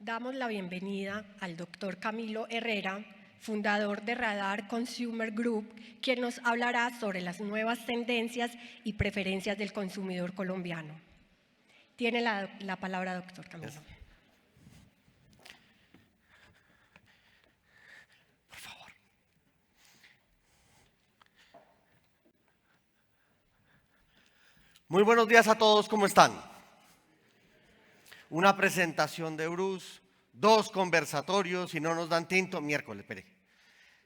Damos la bienvenida al doctor Camilo Herrera, fundador de Radar Consumer Group, quien nos hablará sobre las nuevas tendencias y preferencias del consumidor colombiano. Tiene la palabra, doctor Camilo. Por favor. Muy buenos días a todos, ¿cómo están? Una presentación de Bruce, 2 conversatorios y no nos dan tinto, miércoles, espere.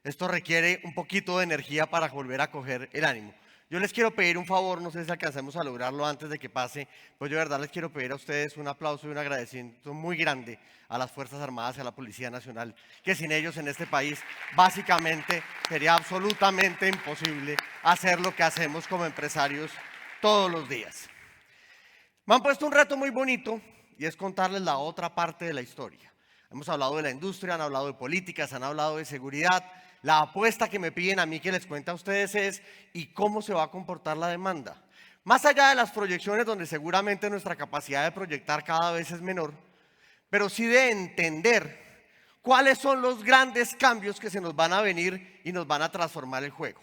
Esto requiere un poquito de energía para volver a coger el ánimo. Yo les quiero pedir un favor, no sé si alcancemos a lograrlo antes de que pase, pues yo de verdad les quiero pedir a ustedes un aplauso y un agradecimiento muy grande a las Fuerzas Armadas y a la Policía Nacional, que sin ellos en este país básicamente sería absolutamente imposible hacer lo que hacemos como empresarios todos los días. Me han puesto un reto muy bonito y es contarles la otra parte de la historia. Hemos hablado de la industria, han hablado de políticas, han hablado de seguridad. La apuesta que me piden a mí que les cuente a ustedes es ¿y cómo se va a comportar la demanda? Más allá de las proyecciones donde seguramente nuestra capacidad de proyectar cada vez es menor, pero sí de entender cuáles son los grandes cambios que se nos van a venir y nos van a transformar el juego.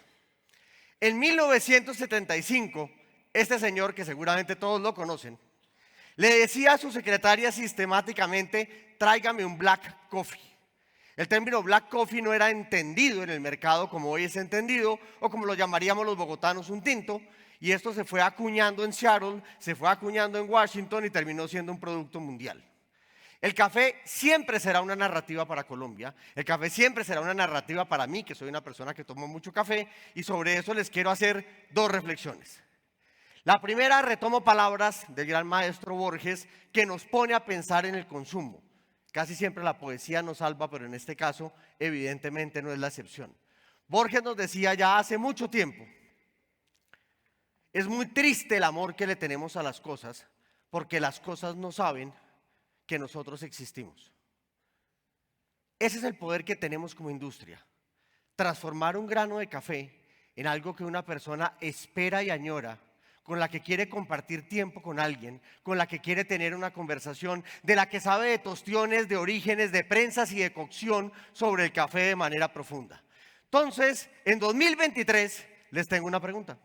En 1975, este señor, que seguramente todos lo conocen, le decía a su secretaria sistemáticamente, tráigame un black coffee. El término black coffee no era entendido en el mercado como hoy es entendido, o como lo llamaríamos los bogotanos, un tinto, y esto se fue acuñando en Seattle, se fue acuñando en Washington y terminó siendo un producto mundial. El café siempre será una narrativa para Colombia, el café siempre será una narrativa para mí, que soy una persona que tomo mucho café, y sobre eso les quiero hacer 2 reflexiones. La primera, retomo palabras del gran maestro Borges, que nos pone a pensar en el consumo. Casi siempre la poesía nos salva, pero en este caso evidentemente no es la excepción. Borges nos decía ya hace mucho tiempo, es muy triste el amor que le tenemos a las cosas, porque las cosas no saben que nosotros existimos. Ese es el poder que tenemos como industria. Transformar un grano de café en algo que una persona espera y añora, con la que quiere compartir tiempo con alguien, con la que quiere tener una conversación, de la que sabe de tostiones, de orígenes, de prensas y de cocción sobre el café de manera profunda. Entonces, en 2023 les tengo una pregunta.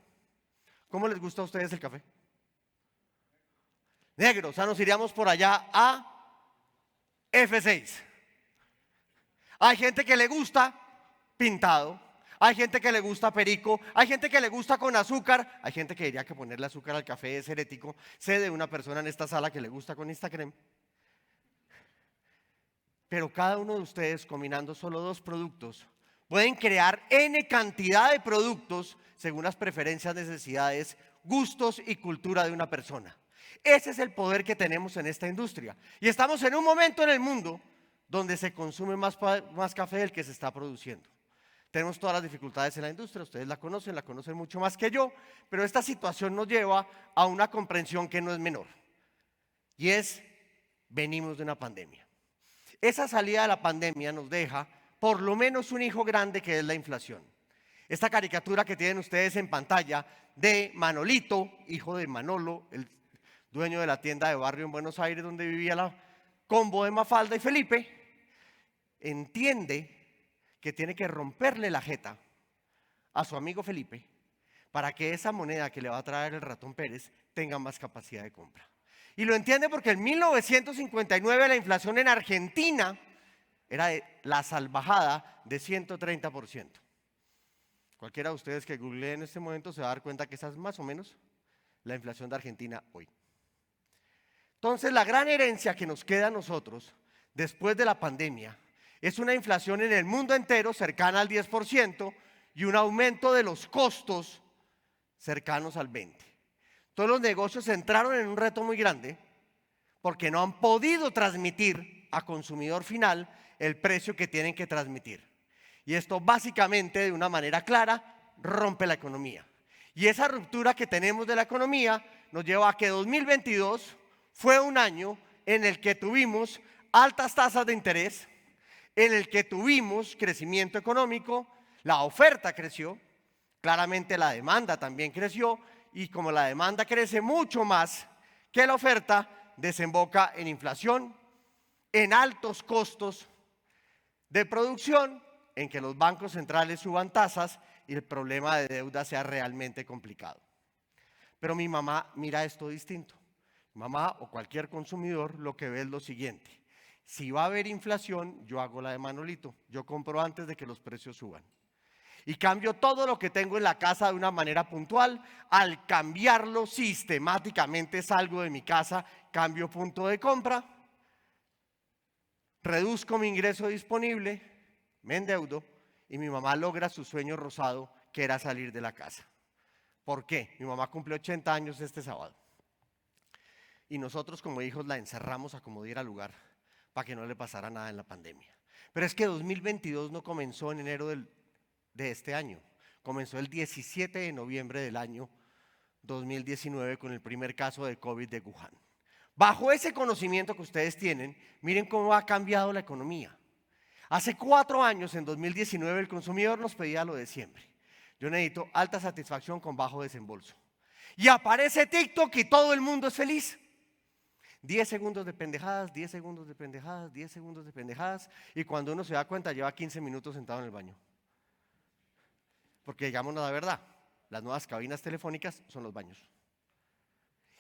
¿Cómo les gusta a ustedes el café? Negro, o sea, nos iríamos por allá a F6. Hay gente que le gusta pintado, hay gente que le gusta perico, hay gente que le gusta con azúcar, hay gente que diría que ponerle azúcar al café es herético. Sé de una persona en esta sala que le gusta con Instacreme. Pero cada uno de ustedes, combinando solo 2 productos, pueden crear N cantidad de productos según las preferencias, necesidades, gustos y cultura de una persona. Ese es el poder que tenemos en esta industria. Y estamos en un momento en el mundo donde se consume más café del que se está produciendo. Tenemos todas las dificultades en la industria, ustedes la conocen mucho más que yo, pero esta situación nos lleva a una comprensión que no es menor. Y es, venimos de una pandemia. Esa salida de la pandemia nos deja por lo menos un hijo grande, que es la inflación. Esta caricatura que tienen ustedes en pantalla de Manolito, hijo de Manolo, el dueño de la tienda de barrio en Buenos Aires donde vivía la combo de Mafalda y Felipe, entiende que tiene que romperle la jeta a su amigo Felipe para que esa moneda que le va a traer el ratón Pérez tenga más capacidad de compra. Y lo entiende porque en 1959 la inflación en Argentina era de la salvajada de 130%. Cualquiera de ustedes que googlee en este momento se va a dar cuenta que esa es más o menos la inflación de Argentina hoy. Entonces, la gran herencia que nos queda a nosotros después de la pandemia es una inflación en el mundo entero cercana al 10% y un aumento de los costos cercanos al 20%. Todos los negocios entraron en un reto muy grande porque no han podido transmitir a consumidor final el precio que tienen que transmitir. Y esto básicamente, de una manera clara, rompe la economía. Y esa ruptura que tenemos de la economía nos lleva a que 2022 fue un año en el que tuvimos altas tasas de interés, en el que tuvimos crecimiento económico, la oferta creció, claramente la demanda también creció, y como la demanda crece mucho más que la oferta, desemboca en inflación, en altos costos de producción, en que los bancos centrales suban tasas y el problema de deuda sea realmente complicado. Pero mi mamá mira esto distinto. Mi mamá o cualquier consumidor lo que ve es lo siguiente: si va a haber inflación, yo hago la de Manolito, yo compro antes de que los precios suban. Y cambio todo lo que tengo en la casa de una manera puntual. Al cambiarlo sistemáticamente salgo de mi casa, cambio punto de compra, reduzco mi ingreso disponible, me endeudo y mi mamá logra su sueño rosado, que era salir de la casa. ¿Por qué? Mi mamá cumple 80 años este sábado. Y nosotros como hijos la encerramos a como diera lugar para que no le pasara nada en la pandemia. Pero es que 2022 no comenzó en enero de este año. Comenzó el 17 de noviembre del año 2019 con el primer caso de COVID de Wuhan. Bajo ese conocimiento que ustedes tienen, miren cómo ha cambiado la economía. Hace 4 años, en 2019, el consumidor nos pedía lo de siempre. Yo necesito alta satisfacción con bajo desembolso. Y aparece TikTok y todo el mundo es feliz. 10 segundos de pendejadas, 10 segundos de pendejadas, 10 segundos de pendejadas. Y cuando uno se da cuenta, lleva 15 minutos sentado en el baño. Porque digámonos la verdad, las nuevas cabinas telefónicas son los baños.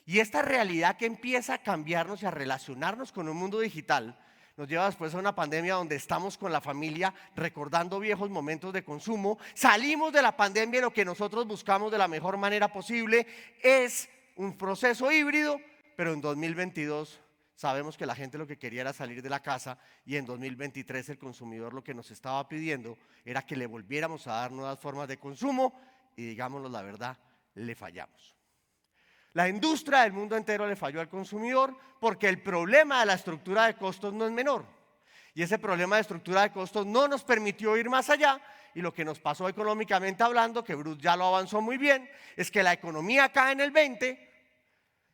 Y esta realidad que empieza a cambiarnos y a relacionarnos con un mundo digital nos lleva después a una pandemia donde estamos con la familia recordando viejos momentos de consumo. Salimos de la pandemia y lo que nosotros buscamos de la mejor manera posible es un proceso híbrido, pero en 2022 sabemos que la gente lo que quería era salir de la casa, y en 2023 el consumidor lo que nos estaba pidiendo era que le volviéramos a dar nuevas formas de consumo, y digámoslo la verdad, le fallamos. La industria del mundo entero le falló al consumidor porque el problema de la estructura de costos no es menor. Y ese problema de estructura de costos no nos permitió ir más allá, y lo que nos pasó económicamente hablando, que Bruce ya lo avanzó muy bien, es que la economía cae en el 20,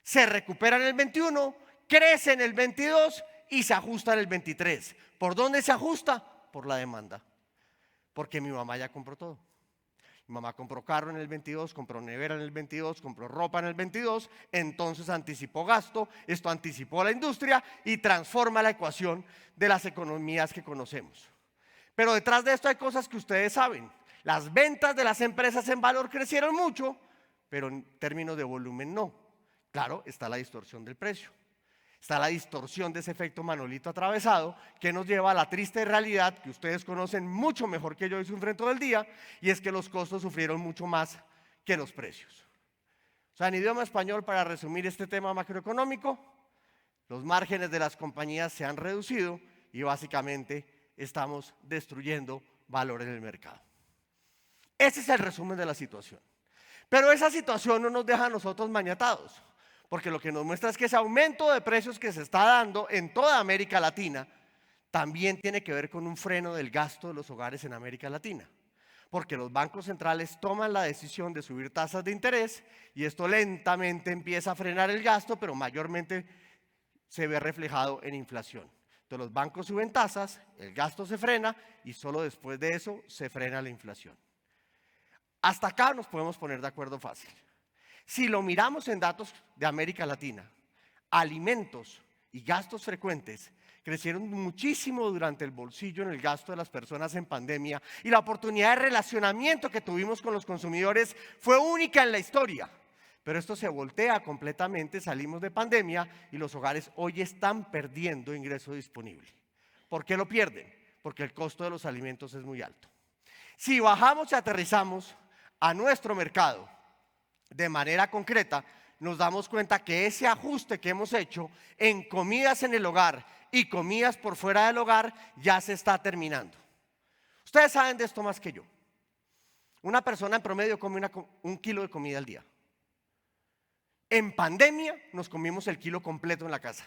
se recupera en el 21, crece en el 22 y se ajusta en el 23. ¿Por dónde se ajusta? Por la demanda. Porque mi mamá ya compró todo. Mi mamá compró carro en el 22, compró nevera en el 22, compró ropa en el 22, entonces anticipó gasto, esto anticipó la industria y transforma la ecuación de las economías que conocemos. Pero detrás de esto hay cosas que ustedes saben. Las ventas de las empresas en valor crecieron mucho, pero en términos de volumen no. Claro, está la distorsión del precio. Está la distorsión de ese efecto Manolito atravesado, que nos lleva a la triste realidad que ustedes conocen mucho mejor que yo y sufren todo el día, y es que los costos sufrieron mucho más que los precios. O sea, en idioma español, para resumir este tema macroeconómico, los márgenes de las compañías se han reducido y básicamente estamos destruyendo valor en el mercado. Ese es el resumen de la situación. Pero esa situación no nos deja a nosotros maniatados, porque lo que nos muestra es que ese aumento de precios que se está dando en toda América Latina también tiene que ver con un freno del gasto de los hogares en América Latina, porque los bancos centrales toman la decisión de subir tasas de interés y esto lentamente empieza a frenar el gasto, pero mayormente se ve reflejado en inflación. Entonces los bancos suben tasas, el gasto se frena y solo después de eso se frena la inflación. Hasta acá nos podemos poner de acuerdo fácil. Si lo miramos en datos de América Latina, alimentos y gastos frecuentes crecieron muchísimo durante el bolsillo en el gasto de las personas en pandemia, y la oportunidad de relacionamiento que tuvimos con los consumidores fue única en la historia. Pero esto se voltea completamente, salimos de pandemia y los hogares hoy están perdiendo ingreso disponible. ¿Por qué lo pierden? Porque el costo de los alimentos es muy alto. Si bajamos y aterrizamos a nuestro mercado de manera concreta, nos damos cuenta que ese ajuste que hemos hecho en comidas en el hogar y comidas por fuera del hogar ya se está terminando. Ustedes saben de esto más que yo. Una persona en promedio come un kilo de comida al día. En pandemia nos comimos el kilo completo en la casa.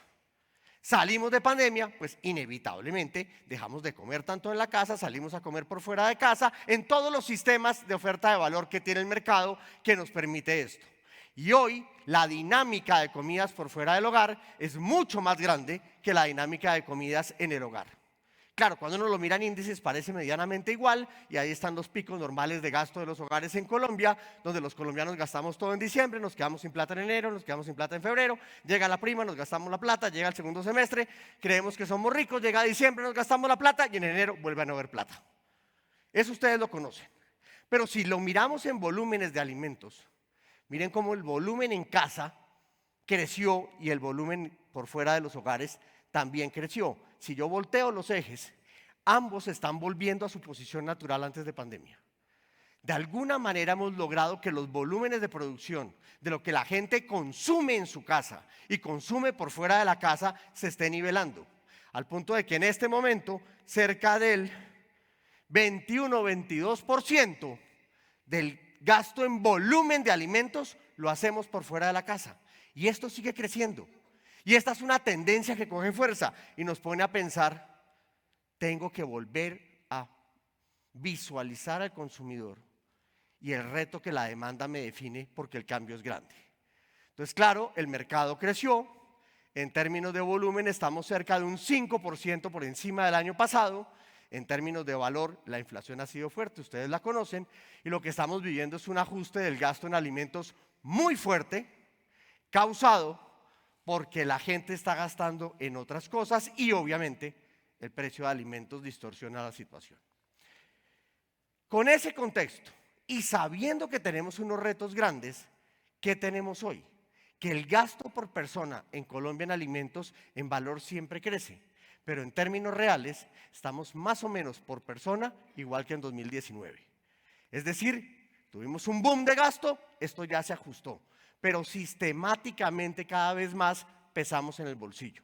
Salimos de pandemia, pues inevitablemente dejamos de comer tanto en la casa, salimos a comer por fuera de casa, en todos los sistemas de oferta de valor que tiene el mercado que nos permite esto. Y hoy la dinámica de comidas por fuera del hogar es mucho más grande que la dinámica de comidas en el hogar. Claro, cuando uno lo mira en índices parece medianamente igual y ahí están los picos normales de gasto de los hogares en Colombia, donde los colombianos gastamos todo en diciembre, nos quedamos sin plata en enero, nos quedamos sin plata en febrero, llega la prima, nos gastamos la plata, llega el segundo semestre, creemos que somos ricos, llega diciembre, nos gastamos la plata y en enero vuelve a no haber plata. Eso ustedes lo conocen. Pero si lo miramos en volúmenes de alimentos, miren cómo el volumen en casa creció y el volumen por fuera de los hogares también creció. Si yo volteo los ejes, ambos están volviendo a su posición natural antes de pandemia. De alguna manera hemos logrado que los volúmenes de producción de lo que la gente consume en su casa y consume por fuera de la casa se esté nivelando. Al punto de que en este momento cerca del 21-22% del gasto en volumen de alimentos lo hacemos por fuera de la casa. Y esto sigue creciendo. Y esta es una tendencia que coge fuerza y nos pone a pensar, tengo que volver a visualizar al consumidor y el reto que la demanda me define porque el cambio es grande. Entonces, claro, el mercado creció. En términos de volumen estamos cerca de un 5% por encima del año pasado. En términos de valor, la inflación ha sido fuerte, ustedes la conocen, y lo que estamos viviendo es un ajuste del gasto en alimentos muy fuerte, causado porque la gente está gastando en otras cosas y obviamente el precio de alimentos distorsiona la situación. Con ese contexto y sabiendo que tenemos unos retos grandes, ¿qué tenemos hoy? Que el gasto por persona en Colombia en alimentos en valor siempre crece, pero en términos reales estamos más o menos por persona igual que en 2019. Es decir, tuvimos un boom de gasto, esto ya se ajustó, pero sistemáticamente cada vez más pesamos en el bolsillo.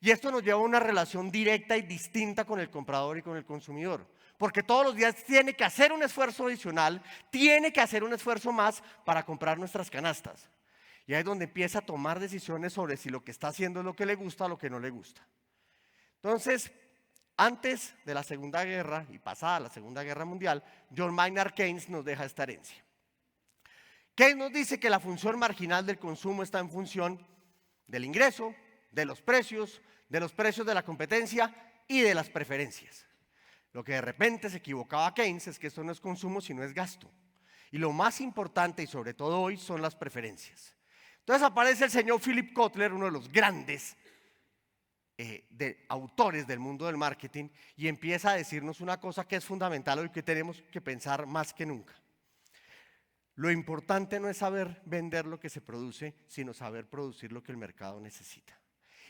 Y esto nos lleva a una relación directa y distinta con el comprador y con el consumidor, porque todos los días tiene que hacer un esfuerzo adicional, tiene que hacer un esfuerzo más para comprar nuestras canastas. Y ahí es donde empieza a tomar decisiones sobre si lo que está haciendo es lo que le gusta o lo que no le gusta. Entonces, antes de la Segunda Guerra y pasada la Segunda Guerra Mundial, John Maynard Keynes nos deja esta herencia. Keynes nos dice que la función marginal del consumo está en función del ingreso, de los precios de la competencia y de las preferencias. Lo que de repente se equivocaba Keynes es que esto no es consumo, sino es gasto. Y lo más importante, y sobre todo hoy, son las preferencias. Entonces aparece el señor Philip Kotler, uno de los grandes autores del mundo del marketing, y empieza a decirnos una cosa que es fundamental hoy, que tenemos que pensar más que nunca. Lo importante no es saber vender lo que se produce, sino saber producir lo que el mercado necesita.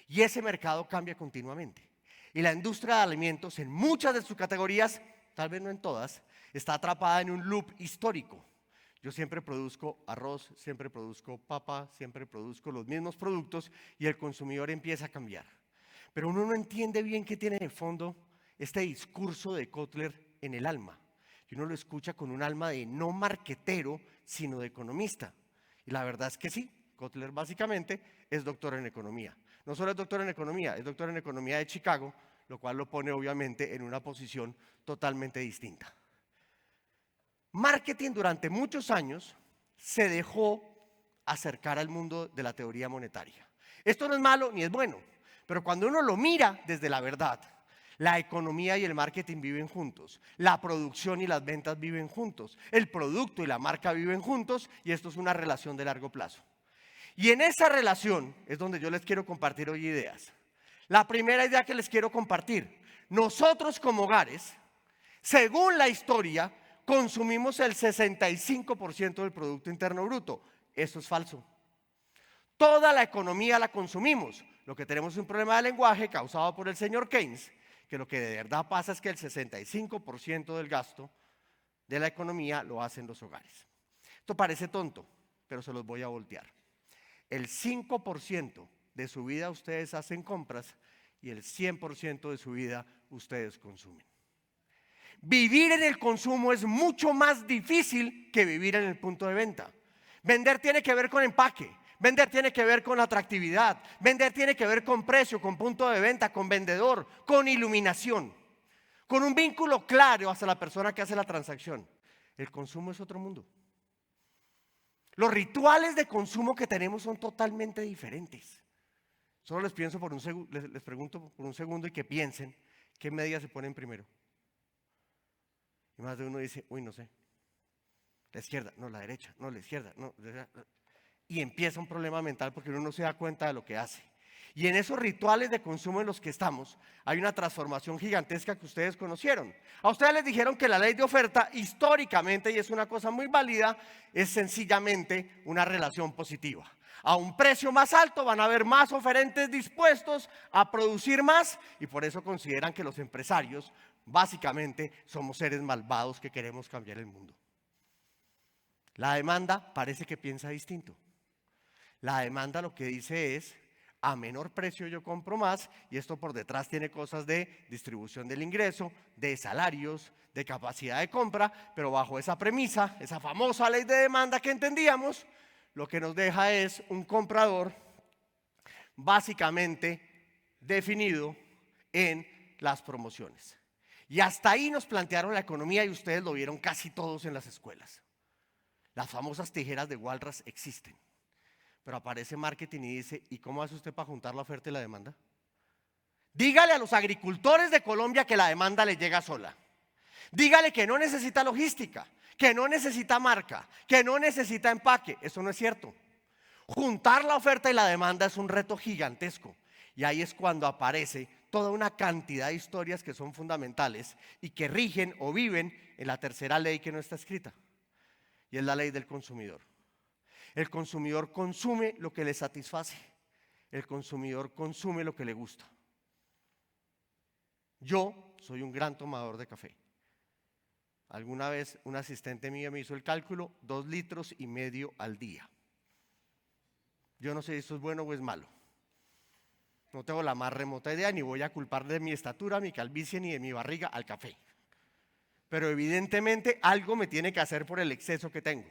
Y ese mercado cambia continuamente. Y la industria de alimentos, en muchas de sus categorías, tal vez no en todas, está atrapada en un loop histórico. Yo siempre produzco arroz, siempre produzco papa, siempre produzco los mismos productos y el consumidor empieza a cambiar. Pero uno no entiende bien qué tiene de fondo este discurso de Kotler en el alma. Y uno lo escucha con un alma de no marquetero, sino de economista. Y la verdad es que sí, Kotler básicamente es doctor en economía. No solo es doctor en economía, es doctor en economía de Chicago, lo cual lo pone obviamente en una posición totalmente distinta. Marketing durante muchos años se dejó acercar al mundo de la teoría monetaria. Esto no es malo ni es bueno, pero cuando uno lo mira desde la verdad, la economía y el marketing viven juntos, la producción y las ventas viven juntos, el producto y la marca viven juntos y esto es una relación de largo plazo. Y en esa relación es donde yo les quiero compartir hoy ideas. La primera idea que les quiero compartir, nosotros como hogares, según la historia, consumimos el 65% del Producto Interno Bruto. Eso es falso. Toda la economía la consumimos. Lo que tenemos es un problema de lenguaje causado por el señor Keynes, que lo que de verdad pasa es que el 65% del gasto de la economía lo hacen los hogares. Esto parece tonto, pero se los voy a voltear. El 5% de su vida ustedes hacen compras y el 100% de su vida ustedes consumen. Vivir en el consumo es mucho más difícil que vivir en el punto de venta. Vender tiene que ver con empaque, vender tiene que ver con atractividad, vender tiene que ver con precio, con punto de venta, con vendedor, con iluminación, con un vínculo claro hacia la persona que hace la transacción. El consumo es otro mundo. Los rituales de consumo que tenemos son totalmente diferentes. Solo les pregunto por un segundo y que piensen ¿qué medias se ponen primero? Y más de uno dice, uy, no sé. La izquierda, no, la derecha, no, la izquierda, no. Y empieza un problema mental porque uno no se da cuenta de lo que hace. Y en esos rituales de consumo en los que estamos, hay una transformación gigantesca que ustedes conocieron. A ustedes les dijeron que la ley de oferta históricamente, y es una cosa muy válida, es sencillamente una relación positiva. A un precio más alto van a haber más oferentes dispuestos a producir más, y por eso consideran que los empresarios básicamente somos seres malvados que queremos cambiar el mundo. La demanda parece que piensa distinto. La demanda lo que dice es, a menor precio yo compro más, y esto por detrás tiene cosas de distribución del ingreso, de salarios, de capacidad de compra, pero bajo esa premisa, esa famosa ley de demanda que entendíamos, lo que nos deja es un comprador básicamente definido en las promociones. Y hasta ahí nos plantearon la economía y ustedes lo vieron casi todos en las escuelas. Las famosas tijeras de Walras existen. Pero aparece marketing y dice, ¿y cómo hace usted para juntar la oferta y la demanda? Dígale a los agricultores de Colombia que la demanda le llega sola. Dígale que no necesita logística, que no necesita marca, que no necesita empaque. Eso no es cierto. Juntar la oferta y la demanda es un reto gigantesco. Y ahí es cuando aparece toda una cantidad de historias que son fundamentales y que rigen o viven en la tercera ley que no está escrita. Y es la ley del consumidor. El consumidor consume lo que le satisface. El consumidor consume lo que le gusta. Yo soy un gran tomador de café. Alguna vez un asistente mío me hizo el cálculo, 2,5 litros al día. Yo no sé si esto es bueno o es malo. No tengo la más remota idea, ni voy a culpar de mi estatura, mi calvicie, ni de mi barriga al café. Pero evidentemente algo me tiene que hacer por el exceso que tengo.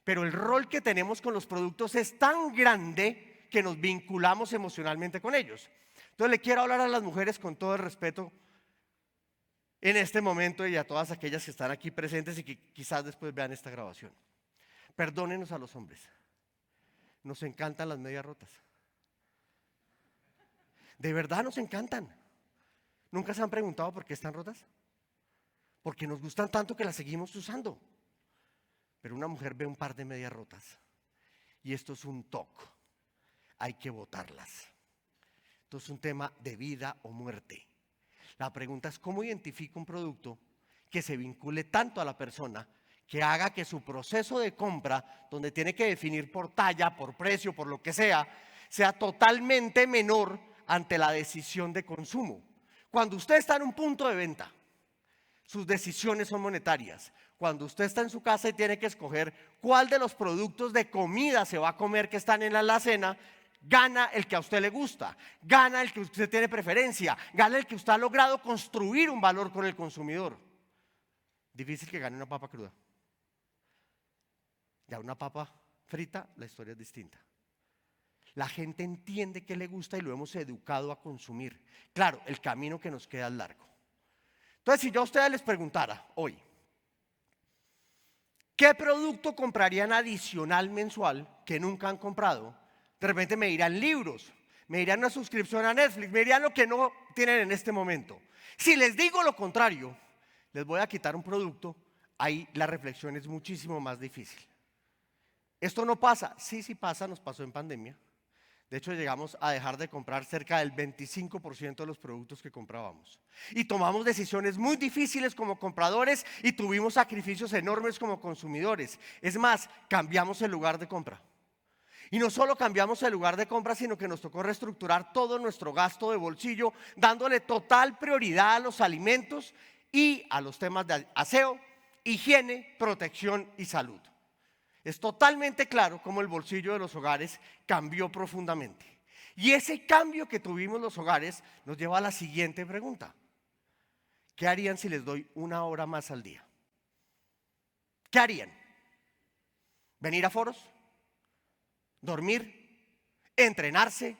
Pero el rol que tenemos con los productos es tan grande que nos vinculamos emocionalmente con ellos. Entonces le quiero hablar a las mujeres con todo el respeto en este momento y a todas aquellas que están aquí presentes y que quizás después vean esta grabación. Perdónenos a los hombres. Nos encantan las medias rotas. De verdad nos encantan. ¿Nunca se han preguntado por qué están rotas? Porque nos gustan tanto que las seguimos usando. Pero una mujer ve un par de medias rotas y esto es un toque, hay que botarlas. Esto es un tema de vida o muerte. La pregunta es cómo identifico un producto que se vincule tanto a la persona, que haga que su proceso de compra, donde tiene que definir por talla, por precio, por lo que sea totalmente menor ante la decisión de consumo. Cuando usted está en un punto de venta, sus decisiones son monetarias. Cuando usted está en su casa y tiene que escoger cuál de los productos de comida se va a comer que están en la alacena, gana el que a usted le gusta, gana el que usted tiene preferencia, gana el que usted ha logrado construir un valor con el consumidor. Difícil que gane una papa cruda. Ya una papa frita, la historia es distinta. La gente entiende que le gusta y lo hemos educado a consumir. Claro, el camino que nos queda es largo. Entonces, si yo a ustedes les preguntara hoy, ¿qué producto comprarían adicional mensual que nunca han comprado? De repente me dirán libros, me dirán una suscripción a Netflix, me dirán lo que no tienen en este momento. Si les digo lo contrario, les voy a quitar un producto, ahí la reflexión es muchísimo más difícil. ¿Esto no pasa? Sí, sí pasa, nos pasó en pandemia. De hecho, llegamos a dejar de comprar cerca del 25% de los productos que comprábamos. Y tomamos decisiones muy difíciles como compradores y tuvimos sacrificios enormes como consumidores. Es más, cambiamos el lugar de compra. Y no solo cambiamos el lugar de compra, sino que nos tocó reestructurar todo nuestro gasto de bolsillo, dándole total prioridad a los alimentos y a los temas de aseo, higiene, protección y salud. Es totalmente claro cómo el bolsillo de los hogares cambió profundamente. Y ese cambio que tuvimos los hogares nos lleva a la siguiente pregunta. ¿Qué harían si les doy 1 hora más al día? ¿Qué harían? ¿Venir a foros? ¿Dormir? ¿Entrenarse?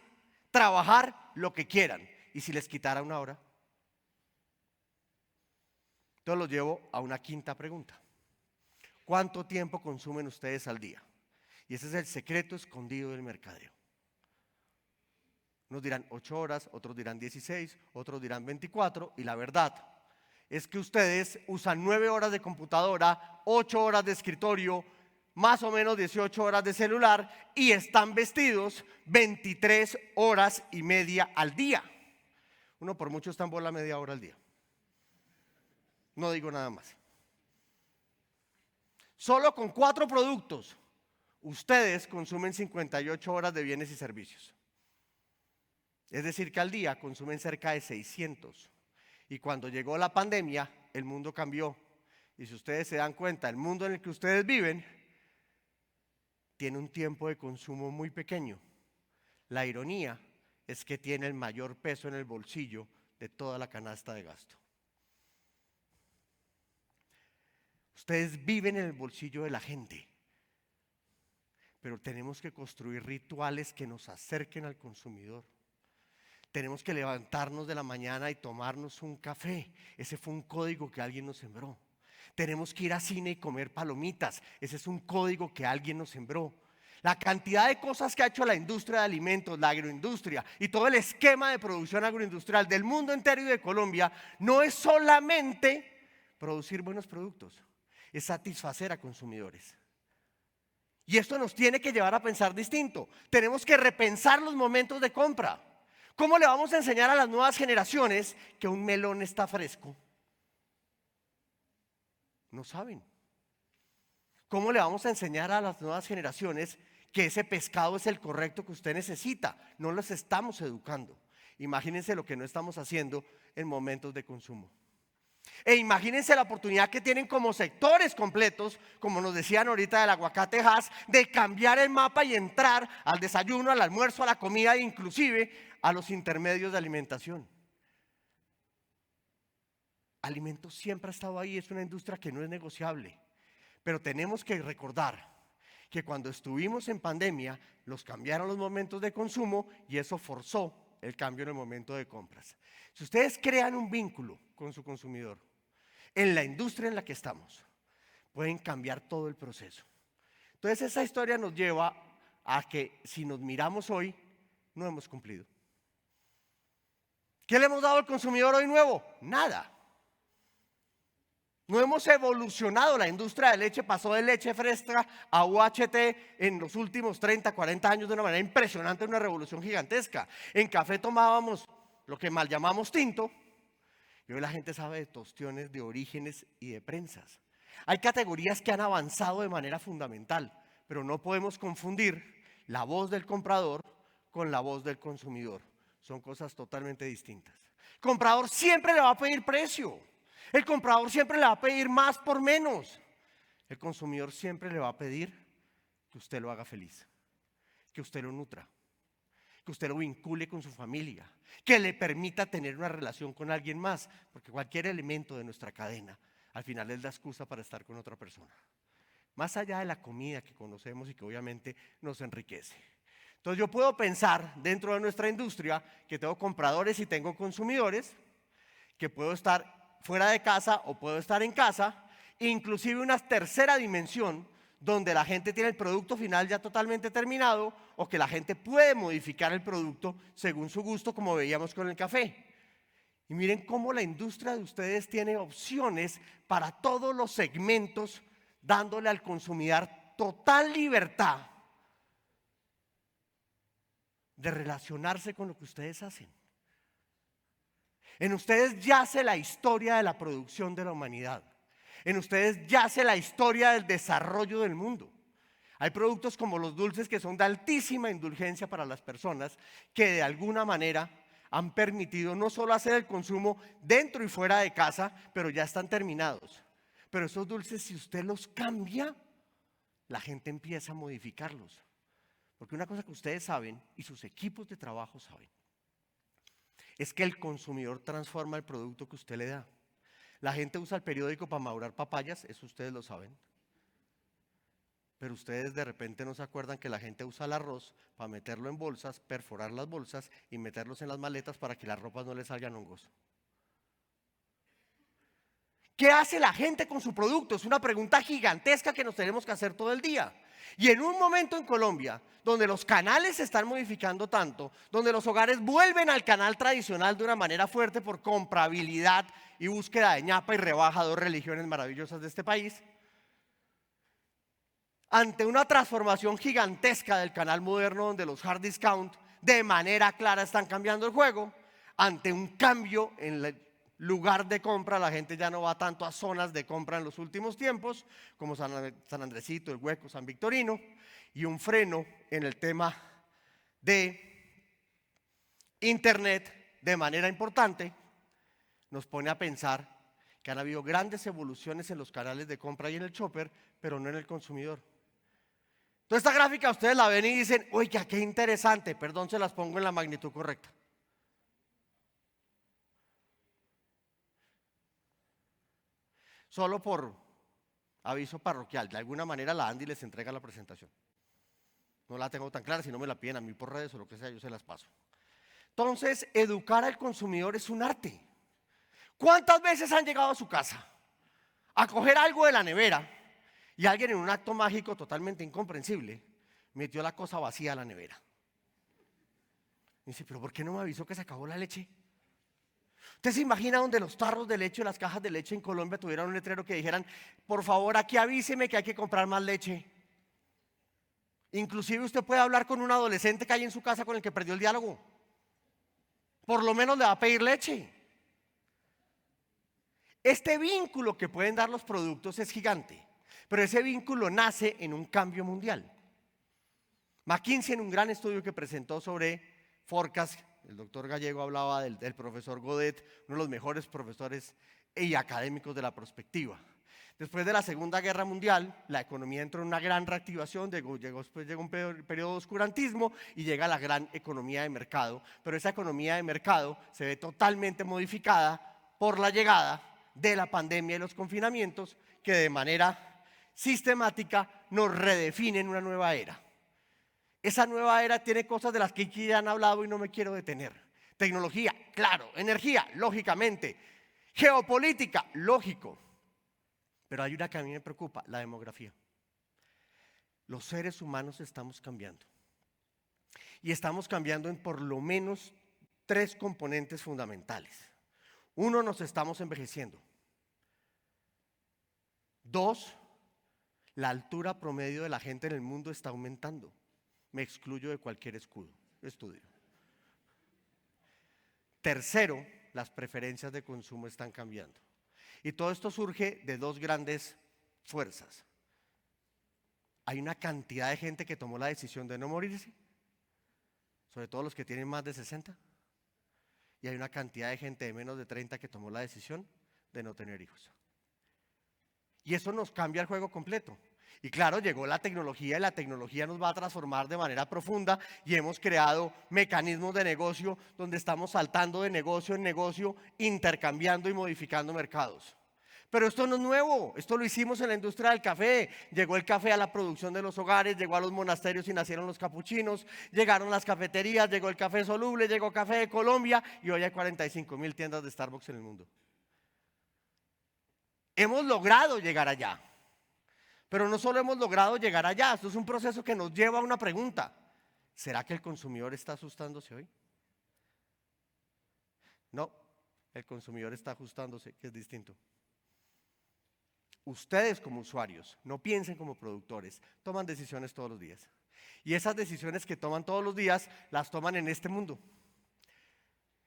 ¿Trabajar? Lo que quieran. ¿Y si les quitara 1 hora? Entonces los llevo a una quinta pregunta. ¿Cuánto tiempo consumen ustedes al día? Y ese es el secreto escondido del mercadeo. Unos dirán 8 horas, otros dirán 16, otros dirán 24, y la verdad es que ustedes usan 9 horas de computadora, 8 horas de escritorio, más o menos 18 horas de celular, y están vestidos 23 horas y media al día. Uno por mucho está en bola media hora al día. No digo nada más. Solo con 4 productos, ustedes consumen 58 horas de bienes y servicios. Es decir, que al día consumen cerca de 600. Y cuando llegó la pandemia, el mundo cambió. Y si ustedes se dan cuenta, el mundo en el que ustedes viven tiene un tiempo de consumo muy pequeño. La ironía es que tiene el mayor peso en el bolsillo de toda la canasta de gasto. Ustedes viven en el bolsillo de la gente, pero tenemos que construir rituales que nos acerquen al consumidor. Tenemos que levantarnos de la mañana y tomarnos un café. Ese fue un código que alguien nos sembró. Tenemos que ir a cine y comer palomitas. Ese es un código que alguien nos sembró. La cantidad de cosas que ha hecho la industria de alimentos, la agroindustria y todo el esquema de producción agroindustrial del mundo entero y de Colombia no es solamente producir buenos productos, es satisfacer a consumidores. Y esto nos tiene que llevar a pensar distinto. Tenemos que repensar los momentos de compra. ¿Cómo le vamos a enseñar a las nuevas generaciones que un melón está fresco? No saben. ¿Cómo le vamos a enseñar a las nuevas generaciones que ese pescado es el correcto que usted necesita? No los estamos educando. Imagínense lo que no estamos haciendo en momentos de consumo. E imagínense la oportunidad que tienen como sectores completos, como nos decían ahorita del aguacate Hass, de cambiar el mapa y entrar al desayuno, al almuerzo, a la comida e inclusive a los intermedios de alimentación. Alimentos siempre ha estado ahí, es una industria que no es negociable. Pero tenemos que recordar que cuando estuvimos en pandemia, los cambiaron los momentos de consumo y eso forzó el cambio en el momento de compras. Si ustedes crean un vínculo con su consumidor en la industria en la que estamos, pueden cambiar todo el proceso. Entonces esa historia nos lleva a que si nos miramos hoy, no hemos cumplido. ¿Qué le hemos dado al consumidor hoy nuevo? Nada. No hemos evolucionado. La industria de leche pasó de leche fresca a UHT en los últimos 30, 40 años de una manera impresionante, una revolución gigantesca. En café tomábamos lo que mal llamamos tinto y hoy la gente sabe de tostiones, de orígenes y de prensas. Hay categorías que han avanzado de manera fundamental, pero no podemos confundir la voz del comprador con la voz del consumidor. Son cosas totalmente distintas. El comprador siempre le va a pedir precio. El comprador siempre le va a pedir más por menos. El consumidor siempre le va a pedir que usted lo haga feliz, que usted lo nutra, que usted lo vincule con su familia, que le permita tener una relación con alguien más, porque cualquier elemento de nuestra cadena al final es la excusa para estar con otra persona. Más allá de la comida que conocemos y que obviamente nos enriquece. Entonces yo puedo pensar dentro de nuestra industria que tengo compradores y tengo consumidores, que puedo estar fuera de casa o puedo estar en casa, inclusive una tercera dimensión donde la gente tiene el producto final ya totalmente terminado o que la gente puede modificar el producto según su gusto, como veíamos con el café. Y miren cómo la industria de ustedes tiene opciones para todos los segmentos, dándole al consumidor total libertad de relacionarse con lo que ustedes hacen. En ustedes yace la historia de la producción de la humanidad. En ustedes yace la historia del desarrollo del mundo. Hay productos como los dulces que son de altísima indulgencia para las personas que de alguna manera han permitido no solo hacer el consumo dentro y fuera de casa, pero ya están terminados. Pero esos dulces, si usted los cambia, la gente empieza a modificarlos. Porque una cosa que ustedes saben y sus equipos de trabajo saben es que el consumidor transforma el producto que usted le da. La gente usa el periódico para madurar papayas, eso ustedes lo saben. Pero ustedes de repente no se acuerdan que la gente usa el arroz para meterlo en bolsas, perforar las bolsas y meterlos en las maletas para que las ropas no les salgan hongos. ¿Qué hace la gente con su producto? Es una pregunta gigantesca que nos tenemos que hacer todo el día. Y en un momento en Colombia, donde los canales se están modificando tanto, donde los hogares vuelven al canal tradicional de una manera fuerte por comprabilidad y búsqueda de ñapa y rebaja, dos religiones maravillosas de este país, ante una transformación gigantesca del canal moderno donde los hard discount de manera clara están cambiando el juego, ante un cambio en el lugar de compra, la gente ya no va tanto a zonas de compra en los últimos tiempos, como San Andresito, El Hueco, San Victorino, y un freno en el tema de Internet de manera importante, nos pone a pensar que han habido grandes evoluciones en los canales de compra y en el shopper, pero no en el consumidor. Entonces esta gráfica ustedes la ven y dicen, oiga, qué interesante, perdón, se las pongo en la magnitud correcta. Solo por aviso parroquial, de alguna manera la Andy les entrega la presentación. No la tengo tan clara, si no me la piden a mí por redes o lo que sea, yo se las paso. Entonces, educar al consumidor es un arte. ¿Cuántas veces han llegado a su casa a coger algo de la nevera y alguien en un acto mágico totalmente incomprensible metió la cosa vacía a la nevera? Y dice, pero ¿por qué no me avisó que se acabó la leche? ¿Usted se imagina donde los tarros de leche o las cajas de leche en Colombia tuvieran un letrero que dijeran, por favor, aquí avíseme que hay que comprar más leche? Inclusive usted puede hablar con un adolescente que hay en su casa con el que perdió el diálogo. Por lo menos le va a pedir leche. Este vínculo que pueden dar los productos es gigante, pero ese vínculo nace en un cambio mundial. McKinsey, en un gran estudio que presentó sobre forecast, el doctor Gallego hablaba del profesor Godet, uno de los mejores profesores y académicos de la prospectiva. Después de la Segunda Guerra Mundial, la economía entró en una gran reactivación, después llegó un periodo de oscurantismo y llega la gran economía de mercado, pero esa economía de mercado se ve totalmente modificada por la llegada de la pandemia y los confinamientos que de manera sistemática nos redefinen una nueva era. Esa nueva era tiene cosas de las que aquí ya han hablado y no me quiero detener. Tecnología, claro. Energía, lógicamente. Geopolítica, lógico. Pero hay una que a mí me preocupa, la demografía. Los seres humanos estamos cambiando. Y estamos cambiando en por lo menos 3 componentes fundamentales. 1, nos estamos envejeciendo. 2, la altura promedio de la gente en el mundo está aumentando. Me excluyo de cualquier estudio. 3, las preferencias de consumo están cambiando. Y todo esto surge de 2 grandes fuerzas. Hay una cantidad de gente que tomó la decisión de no morirse, sobre todo los que tienen más de 60. Y hay una cantidad de gente de menos de 30 que tomó la decisión de no tener hijos. Y eso nos cambia el juego completo. Y claro, llegó la tecnología y la tecnología nos va a transformar de manera profunda y hemos creado mecanismos de negocio donde estamos saltando de negocio en negocio, intercambiando y modificando mercados. Pero esto no es nuevo, esto lo hicimos en la industria del café. Llegó el café a la producción de los hogares, llegó a los monasterios y nacieron los capuchinos, llegaron las cafeterías, llegó el café soluble, llegó Café de Colombia y hoy hay 45.000 tiendas de Starbucks en el mundo. Hemos logrado llegar allá. Pero no solo hemos logrado llegar allá, esto es un proceso que nos lleva a una pregunta. ¿Será que el consumidor está asustándose hoy? No, el consumidor está ajustándose, que es distinto. Ustedes como usuarios, no piensen como productores, toman decisiones todos los días. Y esas decisiones que toman todos los días, las toman en este mundo.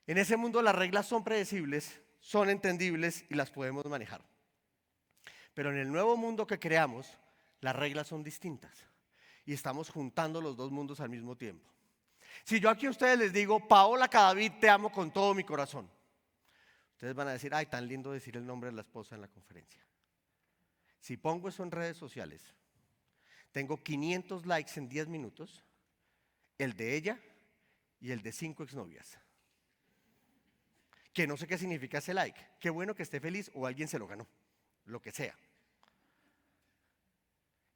En ese mundo las reglas son predecibles, son entendibles y las podemos manejar. Pero en el nuevo mundo que creamos, las reglas son distintas y estamos juntando los 2 mundos al mismo tiempo. Si yo aquí a ustedes les digo, Paola Cadavid, te amo con todo mi corazón, ustedes van a decir, ay, tan lindo decir el nombre de la esposa en la conferencia. Si pongo eso en redes sociales, tengo 500 likes en 10 minutos, el de ella y el de 5 exnovias. Que no sé qué significa ese like, qué bueno que esté feliz o alguien se lo ganó. Lo que sea.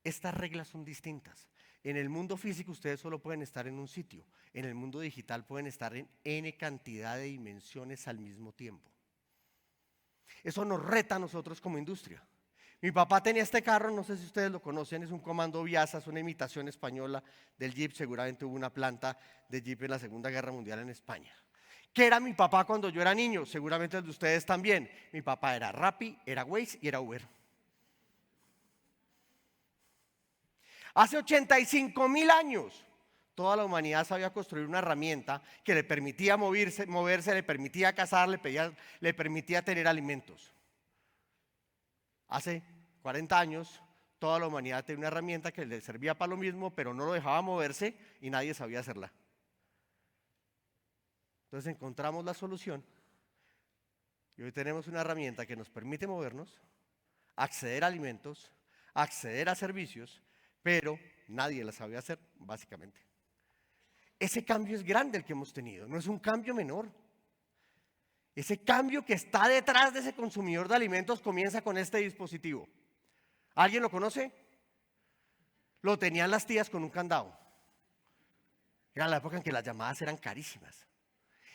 Estas reglas son distintas. En el mundo físico ustedes solo pueden estar en un sitio. En el mundo digital pueden estar en N cantidad de dimensiones al mismo tiempo. Eso nos reta a nosotros como industria. Mi papá tenía este carro, no sé si ustedes lo conocen, es un Comando Viasa, es una imitación española del Jeep, seguramente hubo una planta de Jeep en la Segunda Guerra Mundial en España. ¿Qué era mi papá cuando yo era niño? Seguramente el de ustedes también. Mi papá era Rappi, era Waze y era Uber. Hace 85.000 años, toda la humanidad sabía construir una herramienta que le permitía moverse, le permitía cazar, le permitía tener alimentos. Hace 40 años, toda la humanidad tenía una herramienta que le servía para lo mismo, pero no lo dejaba moverse y nadie sabía hacerla. Entonces encontramos la solución y hoy tenemos una herramienta que nos permite movernos, acceder a alimentos, acceder a servicios, pero nadie la sabía hacer, básicamente. Ese cambio es grande el que hemos tenido, no es un cambio menor. Ese cambio que está detrás de ese consumidor de alimentos comienza con este dispositivo. ¿Alguien lo conoce? Lo tenían las tías con un candado. Era la época en que las llamadas eran carísimas.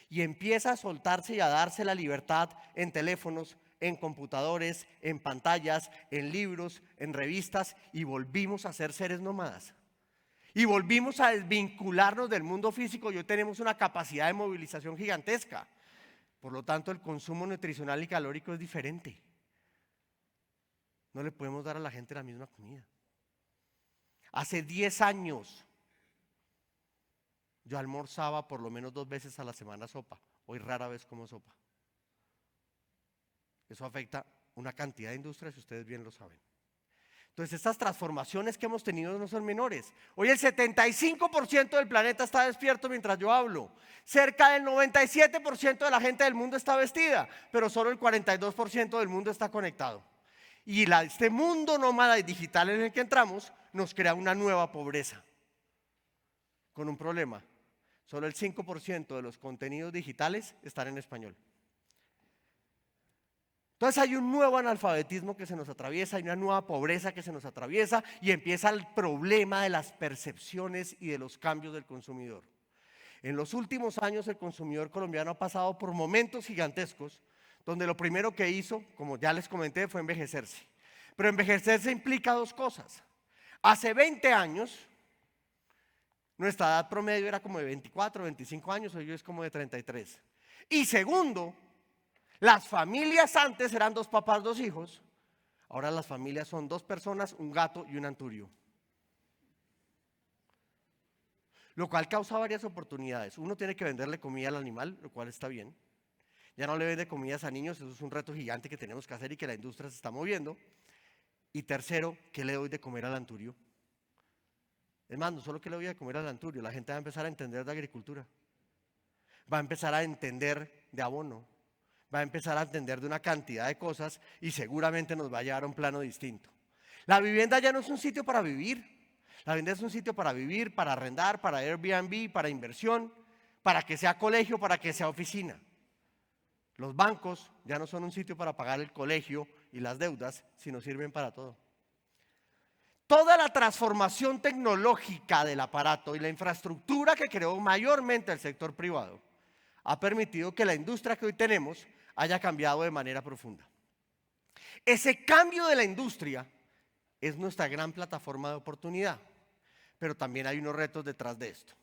Y empieza a soltarse y a darse la libertad en teléfonos, en computadores, en pantallas, en libros, en revistas, y volvimos a ser seres nómadas. Y volvimos a desvincularnos del mundo físico y hoy tenemos una capacidad de movilización gigantesca. Por lo tanto, el consumo nutricional y calórico es diferente. No le podemos dar a la gente la misma comida. Hace 10 años yo almorzaba por lo menos 2 veces a la semana sopa. Hoy rara vez como sopa. Eso afecta una cantidad de industrias, y ustedes bien lo saben. Entonces, estas transformaciones que hemos tenido no son menores. Hoy el 75% del planeta está despierto mientras yo hablo. Cerca del 97% de la gente del mundo está vestida, pero solo el 42% del mundo está conectado. Y este mundo nómada y digital en el que entramos nos crea una nueva pobreza. Con un problema. Solo el 5% de los contenidos digitales están en español. Entonces hay un nuevo analfabetismo que se nos atraviesa, hay una nueva pobreza que se nos atraviesa y empieza el problema de las percepciones y de los cambios del consumidor. En los últimos años el consumidor colombiano ha pasado por momentos gigantescos donde lo primero que hizo, como ya les comenté, fue envejecerse. Pero envejecerse implica 2 cosas. Hace 20 años, nuestra edad promedio era como de 24, 25 años, hoy es como de 33. Y segundo, las familias antes eran 2 papás, 2 hijos. Ahora las familias son 2 personas, un gato y un anturio. Lo cual causa varias oportunidades. Uno tiene que venderle comida al animal, lo cual está bien. Ya no le vende comidas a niños, eso es un reto gigante que tenemos que hacer y que la industria se está moviendo. Y tercero, ¿qué le doy de comer al anturio? Es más, no solo que le doy de comer al anturio, la gente va a empezar a entender de agricultura. Va a empezar a entender de abono. Va a empezar a entender de una cantidad de cosas y seguramente nos va a llevar a un plano distinto. La vivienda ya no es un sitio para vivir. La vivienda es un sitio para vivir, para arrendar, para Airbnb, para inversión, para que sea colegio, para que sea oficina. Los bancos ya no son un sitio para pagar el colegio y las deudas, sino sirven para todo. Toda la transformación tecnológica del aparato y la infraestructura que creó mayormente el sector privado ha permitido que la industria que hoy tenemos haya cambiado de manera profunda. Ese cambio de la industria es nuestra gran plataforma de oportunidad, pero también hay unos retos detrás de esto.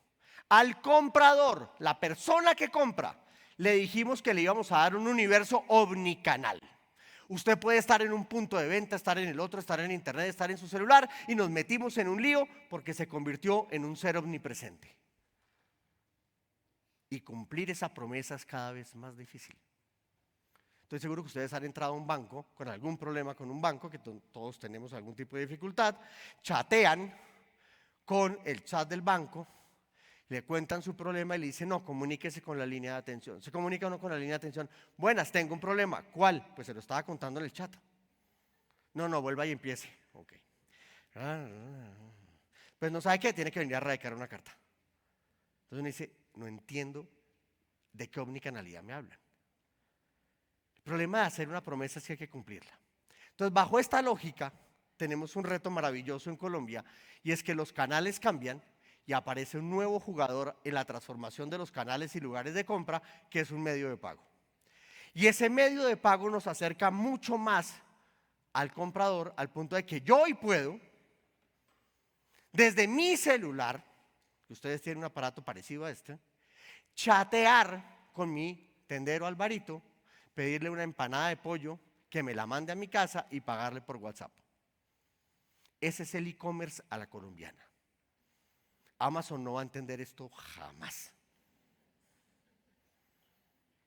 Al comprador, la persona que compra, le dijimos que le íbamos a dar un universo omnicanal. Usted puede estar en un punto de venta, estar en el otro, estar en internet, estar en su celular, y nos metimos en un lío porque se convirtió en un ser omnipresente. Y cumplir esa promesa es cada vez más difícil. Estoy seguro que ustedes han entrado a un banco con algún problema con un banco, que todos tenemos algún tipo de dificultad, chatean con el chat del banco, le cuentan su problema y le dicen, no, comuníquese con la línea de atención. Se comunica uno con la línea de atención. Buenas, tengo un problema. ¿Cuál? Pues se lo estaba contando en el chat. No, vuelva y empiece. Ok. Pues no sabe qué, tiene que venir a radicar una carta. Entonces uno dice, no entiendo de qué omnicanalidad me hablan. El problema de hacer una promesa es que hay que cumplirla. Entonces, bajo esta lógica, tenemos un reto maravilloso en Colombia, y es que los canales cambian y aparece un nuevo jugador en la transformación de los canales y lugares de compra, que es un medio de pago. Y ese medio de pago nos acerca mucho más al comprador al punto de que yo hoy puedo, desde mi celular, que ustedes tienen un aparato parecido a este, chatear con mi tendero Alvarito, pedirle una empanada de pollo, que me la mande a mi casa y pagarle por WhatsApp. Ese es el e-commerce a la colombiana. Amazon no va a entender esto jamás.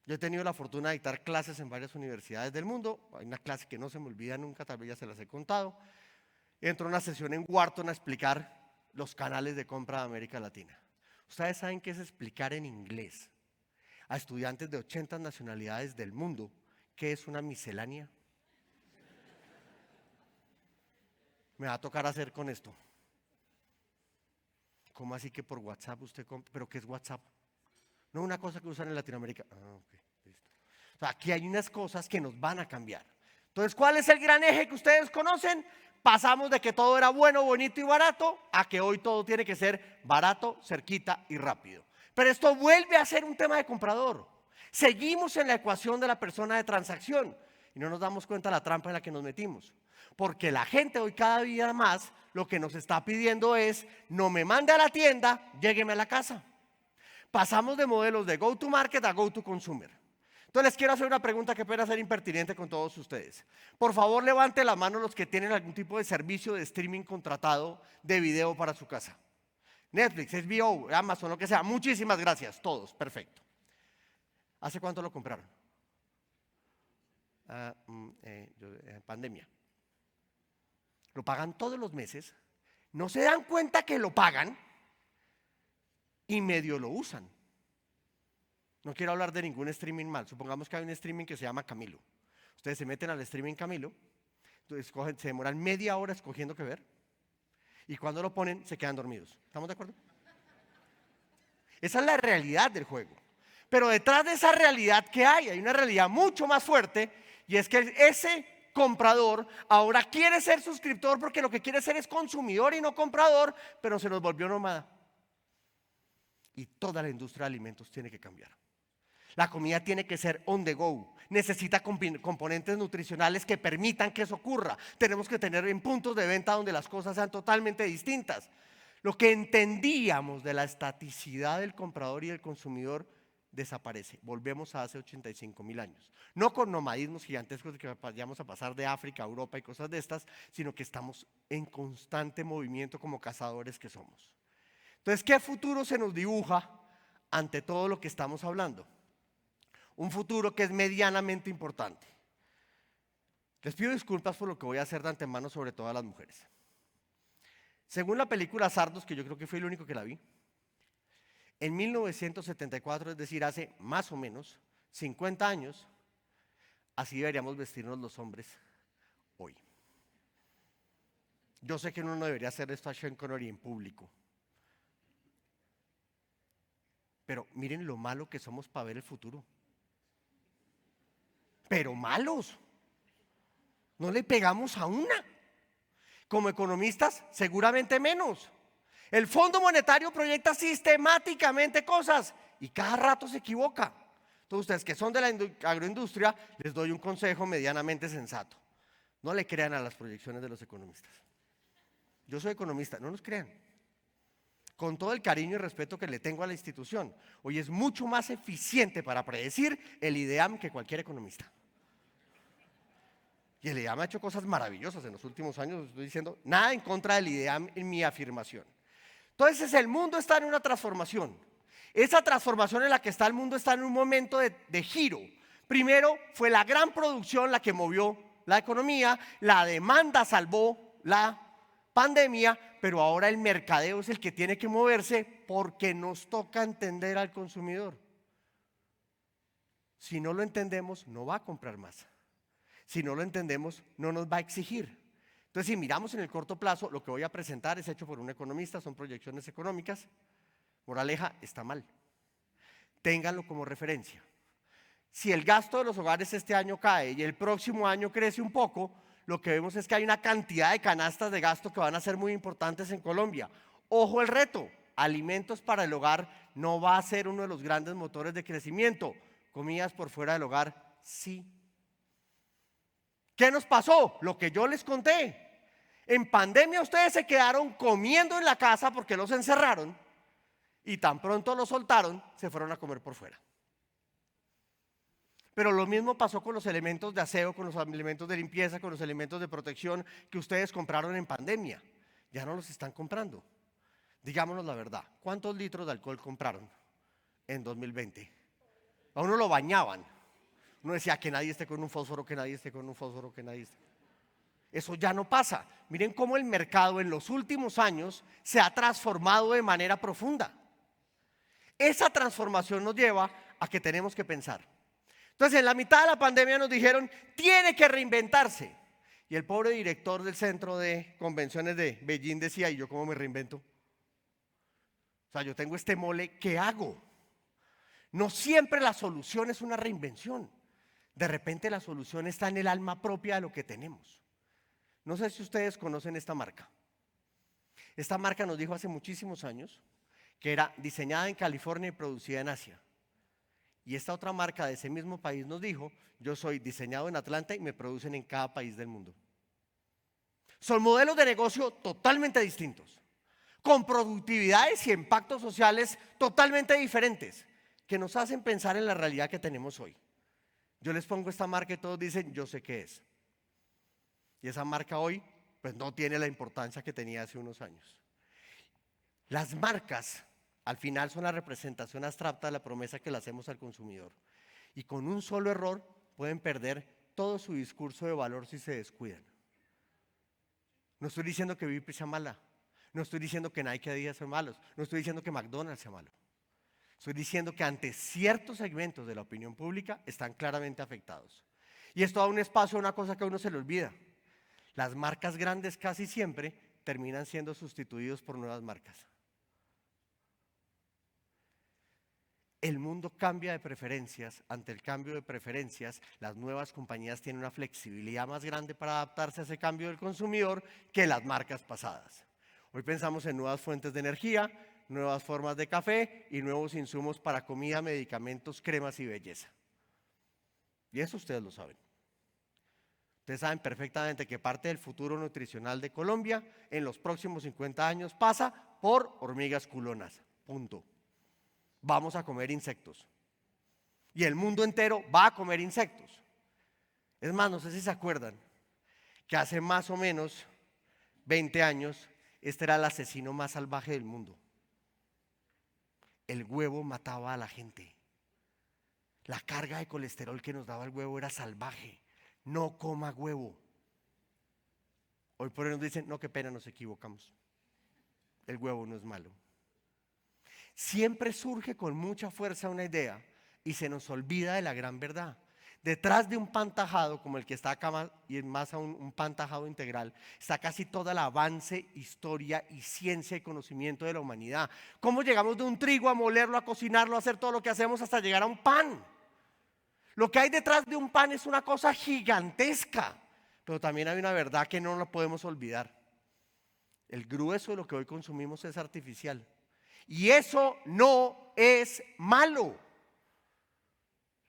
Yo he tenido la fortuna de dictar clases en varias universidades del mundo. Hay una clase que no se me olvida nunca, tal vez ya se las he contado. Entro a una sesión en Wharton a explicar los canales de compra de América Latina. Ustedes saben qué es explicar en inglés a estudiantes de 80 nacionalidades del mundo qué es una miscelánea. Me va a tocar hacer con esto. ¿Cómo así que por WhatsApp usted compra? ¿Pero qué es WhatsApp? No, una cosa que usan en Latinoamérica. Ah, ok, listo. O sea, aquí hay unas cosas que nos van a cambiar. Entonces, ¿cuál es el gran eje que ustedes conocen? Pasamos de que todo era bueno, bonito y barato a que hoy todo tiene que ser barato, cerquita y rápido. Pero esto vuelve a ser un tema de comprador. Seguimos en la ecuación de la persona de transacción y no nos damos cuenta de la trampa en la que nos metimos. Porque la gente hoy cada día más lo que nos está pidiendo es: no me mande a la tienda, llégueme a la casa. Pasamos de modelos de go to market a go to consumer. Entonces les quiero hacer una pregunta que puede ser impertinente con todos ustedes. Por favor, levante la mano los que tienen algún tipo de servicio de streaming contratado de video para su casa. Netflix, HBO, Amazon, lo que sea. Muchísimas gracias, todos, perfecto. ¿Hace cuánto lo compraron? Pandemia. Lo pagan todos los meses, no se dan cuenta que lo pagan y medio lo usan. No quiero hablar de ningún streaming mal. Supongamos que hay un streaming que se llama Camilo. Ustedes se meten al streaming Camilo, entonces se demoran media hora escogiendo qué ver y cuando lo ponen se quedan dormidos. ¿Estamos de acuerdo? Esa es la realidad del juego. Pero detrás de esa realidad, ¿qué hay? Hay una realidad mucho más fuerte, y es que ese comprador ahora quiere ser suscriptor porque lo que quiere ser es consumidor y no comprador, pero se nos volvió nómada. Y toda la industria de alimentos tiene que cambiar. La comida tiene que ser on the go. Necesita componentes nutricionales que permitan que eso ocurra. Tenemos que tener en puntos de venta donde las cosas sean totalmente distintas. Lo que entendíamos de la estaticidad del comprador y del consumidor desaparece. Volvemos a hace 85.000 años. No con nomadismos gigantescos de que vayamos a pasar de África a Europa y cosas de estas, sino que estamos en constante movimiento como cazadores que somos. Entonces, ¿qué futuro se nos dibuja ante todo lo que estamos hablando? Un futuro que es medianamente importante. Les pido disculpas por lo que voy a hacer de antemano, sobre todo a las mujeres. Según la película Sardos, que yo creo que fui el único que la vi, en 1974, es decir, hace más o menos 50 años, así deberíamos vestirnos los hombres hoy. Yo sé que uno no debería hacer esto a Sean Connery en público, pero miren lo malo que somos para ver el futuro. Pero malos. No le pegamos a una. Como economistas, seguramente menos. El Fondo Monetario proyecta sistemáticamente cosas y cada rato se equivoca. Entonces, ustedes que son de la agroindustria, les doy un consejo medianamente sensato. No le crean a las proyecciones de los economistas. Yo soy economista, no nos crean. Con todo el cariño y respeto que le tengo a la institución, hoy es mucho más eficiente para predecir el IDEAM que cualquier economista. Y el IDEAM ha hecho cosas maravillosas en los últimos años. Estoy diciendo nada en contra del IDEAM en mi afirmación. Entonces el mundo está en una transformación. Esa transformación en la que está el mundo está en un momento de giro. Primero fue la gran producción la que movió la economía, la demanda salvó la pandemia, pero ahora el mercadeo es el que tiene que moverse porque nos toca entender al consumidor. Si no lo entendemos, no va a comprar más. Si no lo entendemos, no nos va a exigir. Entonces, si miramos en el corto plazo, lo que voy a presentar es hecho por un economista, son proyecciones económicas. Moraleja, está mal. Ténganlo como referencia. Si el gasto de los hogares este año cae y el próximo año crece un poco, lo que vemos es que hay una cantidad de canastas de gasto que van a ser muy importantes en Colombia. Ojo el reto, alimentos para el hogar no va a ser uno de los grandes motores de crecimiento. Comidas por fuera del hogar, sí. ¿Qué nos pasó? Lo que yo les conté. En pandemia ustedes se quedaron comiendo en la casa porque los encerraron y tan pronto los soltaron, se fueron a comer por fuera. Pero lo mismo pasó con los elementos de aseo, con los elementos de limpieza, con los elementos de protección que ustedes compraron en pandemia. Ya no los están comprando. Digámonos la verdad, ¿cuántos litros de alcohol compraron en 2020? A uno lo bañaban. Uno decía que nadie esté con un fósforo, que nadie esté con un fósforo, que nadie esté. Eso ya no pasa. Miren cómo el mercado en los últimos años se ha transformado de manera profunda. Esa transformación nos lleva a que tenemos que pensar. Entonces, en la mitad de la pandemia nos dijeron, tiene que reinventarse. Y el pobre director del centro de convenciones de Beijing decía, ¿y yo cómo me reinvento? O sea, yo tengo este mole, ¿qué hago? No siempre la solución es una reinvención. De repente la solución está en el alma propia de lo que tenemos. No sé si ustedes conocen esta marca. Esta marca nos dijo hace muchísimos años que era diseñada en California y producida en Asia. Y esta otra marca de ese mismo país nos dijo, yo soy diseñado en Atlanta y me producen en cada país del mundo. Son modelos de negocio totalmente distintos, con productividades y impactos sociales totalmente diferentes, que nos hacen pensar en la realidad que tenemos hoy. Yo les pongo esta marca y todos dicen, yo sé qué es. Y esa marca hoy, pues no tiene la importancia que tenía hace unos años. Las marcas, al final, son la representación abstracta de la promesa que le hacemos al consumidor. Y con un solo error pueden perder todo su discurso de valor si se descuidan. No estoy diciendo que Vipi sea mala. No estoy diciendo que Nike y Adidas sean malos. No estoy diciendo que McDonald's sea malo. Estoy diciendo que ante ciertos segmentos de la opinión pública están claramente afectados. Y esto da un espacio a una cosa que a uno se le olvida. Las marcas grandes casi siempre terminan siendo sustituidos por nuevas marcas. El mundo cambia de preferencias. Ante el cambio de preferencias, las nuevas compañías tienen una flexibilidad más grande para adaptarse a ese cambio del consumidor que las marcas pasadas. Hoy pensamos en nuevas fuentes de energía, nuevas formas de café y nuevos insumos para comida, medicamentos, cremas y belleza. Y eso ustedes lo saben. Ustedes saben perfectamente que parte del futuro nutricional de Colombia en los próximos 50 años pasa por hormigas culonas. Punto. Vamos a comer insectos. Y el mundo entero va a comer insectos. Es más, no sé si se acuerdan que hace más o menos 20 años este era el asesino más salvaje del mundo. El huevo mataba a la gente. La carga de colesterol que nos daba el huevo era salvaje. No coma huevo. Hoy por hoy nos dicen, no, qué pena, nos equivocamos. El huevo no es malo. Siempre surge con mucha fuerza una idea y se nos olvida de la gran verdad. Detrás de un pan tajado como el que está acá, y más aún un pan tajado integral, está casi todo el avance, historia y ciencia y conocimiento de la humanidad. ¿Cómo llegamos de un trigo a molerlo, a cocinarlo, a hacer todo lo que hacemos hasta llegar a un pan? Lo que hay detrás de un pan es una cosa gigantesca, pero también hay una verdad que no la podemos olvidar. El grueso de lo que hoy consumimos es artificial. Y eso no es malo.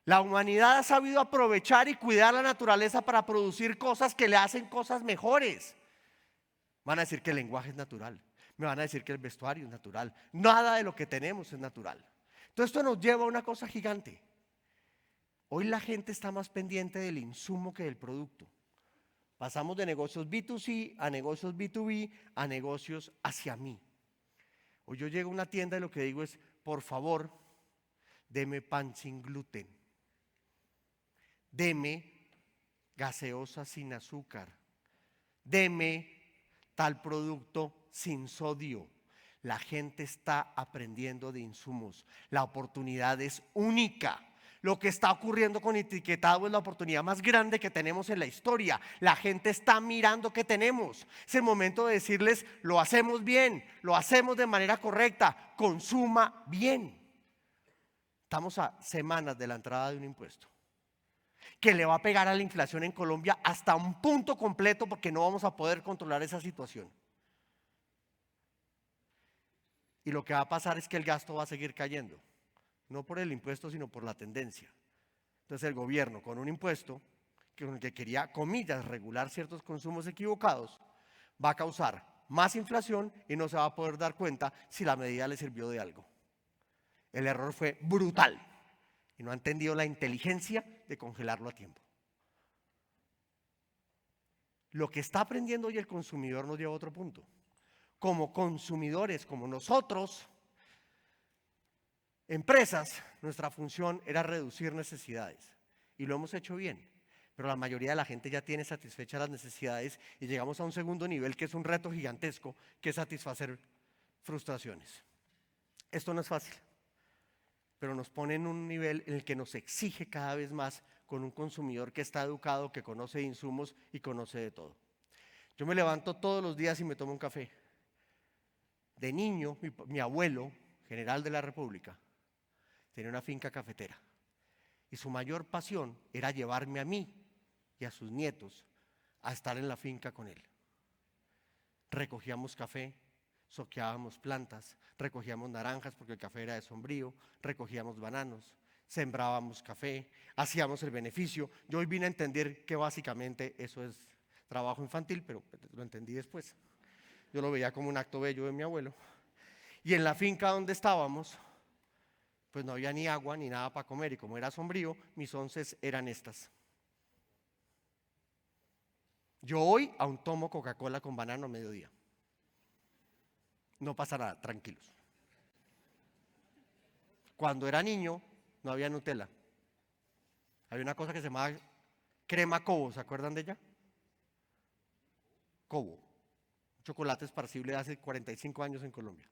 La humanidad ha sabido aprovechar y cuidar la naturaleza para producir cosas que le hacen cosas mejores. Van a decir que el lenguaje es natural. Me van a decir que el vestuario es natural. Nada de lo que tenemos es natural. Entonces esto nos lleva a una cosa gigante. Hoy la gente está más pendiente del insumo que del producto. Pasamos de negocios B2C a negocios B2B a negocios hacia mí. Hoy yo llego a una tienda y lo que digo es, por favor, deme pan sin gluten. Deme gaseosa sin azúcar. Deme tal producto sin sodio. La gente está aprendiendo de insumos. La oportunidad es única. Lo que está ocurriendo con etiquetado es la oportunidad más grande que tenemos en la historia. La gente está mirando qué tenemos. Es el momento de decirles, lo hacemos bien, lo hacemos de manera correcta, consuma bien. Estamos a semanas de la entrada de un impuesto que le va a pegar a la inflación en Colombia hasta un punto completo porque no vamos a poder controlar esa situación. Y lo que va a pasar es que el gasto va a seguir cayendo. No por el impuesto, sino por la tendencia. Entonces el gobierno con un impuesto con el que quería, comillas, regular ciertos consumos equivocados, va a causar más inflación y no se va a poder dar cuenta si la medida le sirvió de algo. El error fue brutal y no ha entendido la inteligencia de congelarlo a tiempo. Lo que está aprendiendo hoy el consumidor nos lleva a otro punto. Como consumidores, como nosotros, empresas, nuestra función era reducir necesidades y lo hemos hecho bien, pero la mayoría de la gente ya tiene satisfechas las necesidades y llegamos a un segundo nivel que es un reto gigantesco, que es satisfacer frustraciones. Esto no es fácil, pero nos pone en un nivel en el que nos exige cada vez más con un consumidor que está educado, que conoce de insumos y conoce de todo. Yo me levanto todos los días y me tomo un café. De niño, mi abuelo, general de la República, tenía una finca cafetera y su mayor pasión era llevarme a mí y a sus nietos a estar en la finca con él. Recogíamos café, soqueábamos plantas, recogíamos naranjas porque el café era de Sombrío, recogíamos bananos, sembrábamos café, hacíamos el beneficio. Yo hoy vine a entender que básicamente eso es trabajo infantil, pero lo entendí después. Yo lo veía como un acto bello de mi abuelo. Y en la finca donde estábamos, pues no había ni agua ni nada para comer, y como era Sombrío, mis onces eran estas. Yo hoy aún tomo Coca-Cola con banano a mediodía. No pasa nada, tranquilos. Cuando era niño no había Nutella. Había una cosa que se llamaba crema Cobo, ¿se acuerdan de ella? Cobo, chocolate esparcible de hace 45 años en Colombia.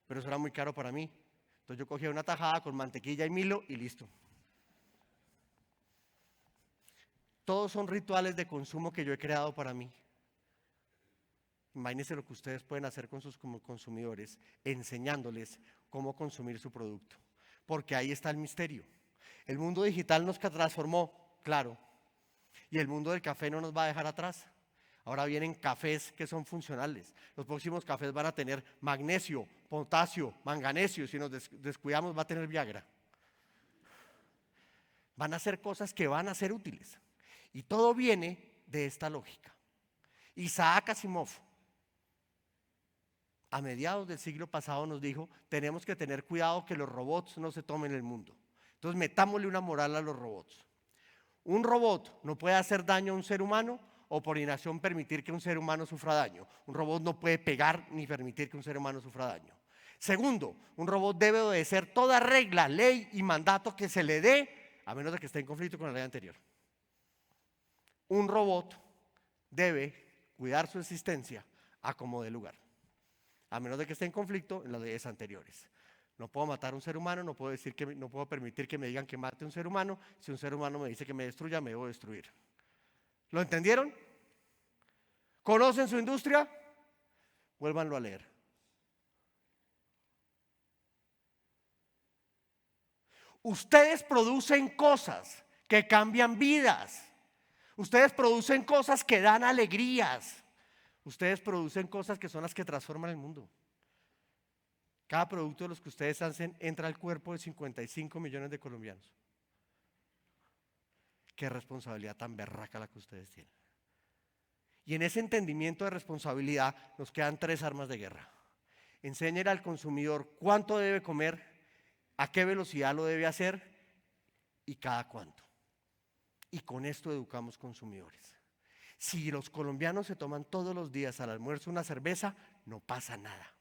Pero eso era muy caro para mí. Entonces yo cogía una tajada con mantequilla y Milo y listo. Todos son rituales de consumo que yo he creado para mí. Imagínense lo que ustedes pueden hacer con sus consumidores, enseñándoles cómo consumir su producto. Porque ahí está el misterio. El mundo digital nos transformó, claro, y el mundo del café no nos va a dejar atrás. Ahora vienen cafés que son funcionales. Los próximos cafés van a tener magnesio, potasio, manganesio. Si nos descuidamos va a tener Viagra. Van a ser cosas que van a ser útiles. Y todo viene de esta lógica. Isaac Asimov, a mediados del siglo pasado, nos dijo: tenemos que tener cuidado que los robots no se tomen el mundo. Entonces metámosle una moral a los robots. Un robot no puede hacer daño a un ser humano o por inacción permitir que un ser humano sufra daño. Un robot no puede pegar ni permitir que un ser humano sufra daño. Segundo, un robot debe obedecer toda regla, ley y mandato que se le dé, a menos de que esté en conflicto con la ley anterior. Un robot debe cuidar su existencia a como dé lugar, a menos de que esté en conflicto en las leyes anteriores. No puedo matar a un ser humano, no puedo permitir que me digan que mate a un ser humano. Si un ser humano me dice que me destruya, me debo destruir. ¿Lo entendieron? ¿Conocen su industria? Vuélvanlo a leer. Ustedes producen cosas que cambian vidas. Ustedes producen cosas que dan alegrías. Ustedes producen cosas que son las que transforman el mundo. Cada producto de los que ustedes hacen entra al cuerpo de 55 millones de colombianos. Qué responsabilidad tan berraca la que ustedes tienen. Y en ese entendimiento de responsabilidad nos quedan 3 armas de guerra. Enseñar al consumidor cuánto debe comer, a qué velocidad lo debe hacer y cada cuánto. Y con esto educamos consumidores. Si los colombianos se toman todos los días al almuerzo una cerveza, no pasa nada.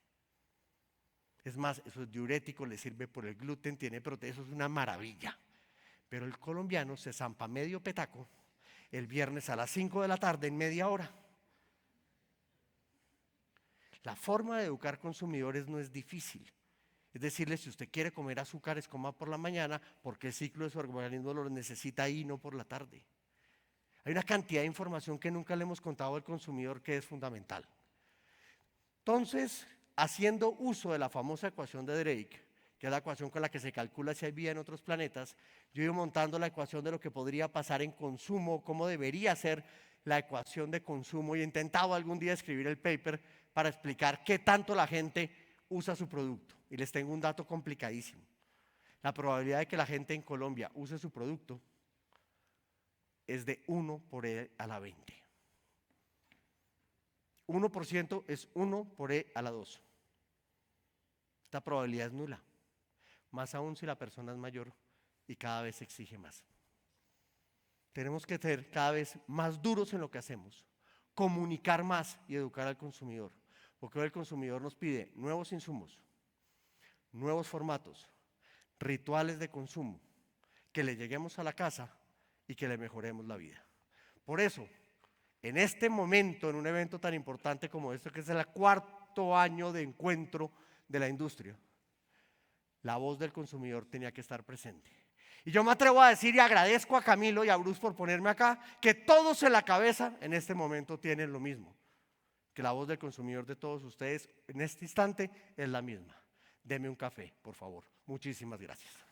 Es más, eso es diurético, le sirve por el gluten, tiene proteína, eso es una maravilla. Pero el colombiano se zampa medio petaco el viernes a las 5 de la tarde en media hora. La forma de educar consumidores no es difícil. Es decirle, si usted quiere comer azúcares, coma por la mañana, porque el ciclo de su organismo lo necesita ahí, no por la tarde. Hay una cantidad de información que nunca le hemos contado al consumidor que es fundamental. Entonces, haciendo uso de la famosa ecuación de Drake, que es la ecuación con la que se calcula si hay vida en otros planetas, yo he ido montando la ecuación de lo que podría pasar en consumo, cómo debería ser la ecuación de consumo, y he intentado algún día escribir el paper para explicar qué tanto la gente usa su producto. Y les tengo un dato complicadísimo. La probabilidad de que la gente en Colombia use su producto es de 1 por E a la 20. 1% es 1 por E a la 2. Esta probabilidad es nula, más aún si la persona es mayor y cada vez se exige más. Tenemos que ser cada vez más duros en lo que hacemos, comunicar más y educar al consumidor, porque hoy el consumidor nos pide nuevos insumos, nuevos formatos, rituales de consumo, que le lleguemos a la casa y que le mejoremos la vida. Por eso, en este momento, en un evento tan importante como este, que es el 4º año de encuentro de la industria, la voz del consumidor tenía que estar presente. Y yo me atrevo a decir y agradezco a Camilo y a Bruce por ponerme acá, que todos en la cabeza en este momento tienen lo mismo, que la voz del consumidor de todos ustedes en este instante es la misma. Deme un café, por favor. Muchísimas gracias.